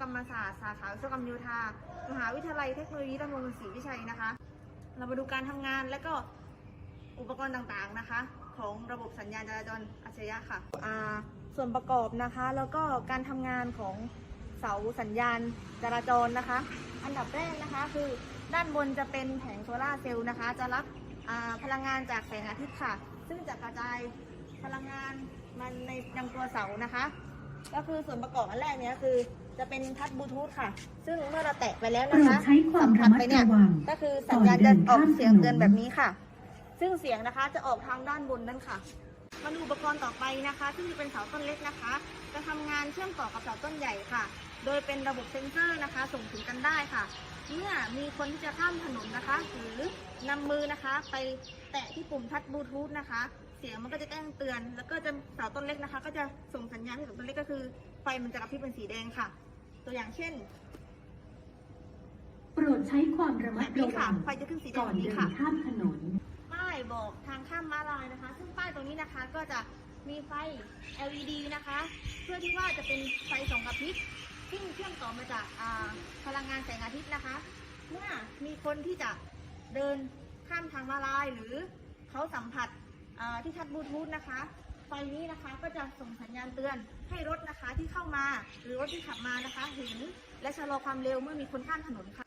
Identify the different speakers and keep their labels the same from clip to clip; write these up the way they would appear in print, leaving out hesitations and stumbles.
Speaker 1: รมศาสตร์สาขาวิศวกรรมโยธามหาวิทยาลัยเทคโนโลยีราชมงคลศรีวิชัยนะคะเรามาดูการทำงานและก็อุปกรณ์ต่างๆนะคะของระบบสัญญาณจราจรอัจฉริยะค่ะส่วนประกอบนะคะแล้วก็การทำงานของเสาสัญญาณจราจรนะคะอันดับแรกนะคะคือด้านบนจะเป็นแผงโซลาร์เซลล์นะคะจะรับพลังงานจากแสงอาทิตย์ค่ะซึ่งจะกระจายพลังงานมันในยังตัวเสานะคะก็คือส่วนประกอบอันแรกเนี้ยคือจะเป็นทัชบลูทูธค่ะซึ่งเมื่อเราแตะไปแล้วนะคะสัมผัสไปเนี่ยก็คือสัญญาณจะออกเสียงเตือนแบบนี้ค่ะซึ่งเสียงนะคะจะออกทางด้านบนนั่นค่ะมาดูอุปกรณ์ต่อไปนะคะที่เป็นเสาต้นเล็กนะคะจะทำงานเชื่อมต่อกับเสาต้นใหญ่ค่ะโดยเป็นระบบเซ็นเซอร์นะคะส่งถึงกันได้ค่ะเมื่อมีคนที่จะข้ามถนนนะคะหรือนำมือนะคะไปแตะที่ปุ่มทัชบลูทูธนะคะเสียงมันก็จะแจ้งเตือนแล้วก็จะเสาต้นเล็กนะคะก็จะส่งสัญญาณให้เสาต้นเล็กก็คือไฟมันจะกระพริบเป็นสีแดงค่ะตัวอย่างเช่น
Speaker 2: โปรดใช้ความระมัดระวัง
Speaker 1: ไฟจะขึ้นสีแดง
Speaker 2: ก่อนเดินข้ามถนน
Speaker 1: ป้ายบอกทางข้ามม้าลายนะคะซึ่งป้ายตรงนี้นะคะก็จะมีไฟ LED นะคะเพื่อที่ว่าจะเป็นไฟส่องกระพริบซึ่งเชื่อมต่อมาจากพลังงานแสงอาทิตย์นะคะเมื่อมีคนที่จะเดินข้ามทางม้าลายหรือเขาสัมผัสที่ทัชบลูทูธนะคะไฟนี้นะคะก็จะส่งสัญญาณเตือนให้รถนะคะที่เข้ามาหรือรถที่ขับมานะคะเห็นและชะลอความเร็วเมื่อมีคนข้ามถนนค่ะ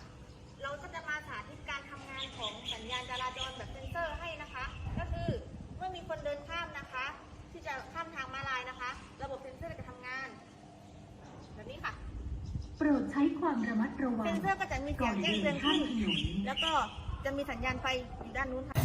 Speaker 1: เราก็จะมาสาธิตการทำงานของสัญญาณจราจรแบบเซ็นเซอร์ให้นะคะก็คือเมื่อมีคนเดินข้ามนะคะที่จะข้ามทางม้าลายนะคะระบบเซ็นเซอร์จะทำงานแบบนี้ค่ะ
Speaker 2: โปรดใช้ความระมัดระวัง
Speaker 1: เซ็นเซอร์ก็จะมีเสียงแจ้งเตือนขึ้นแล้วก็จะมีสัญญาณไฟอยู่ด้านนู้นค่ะ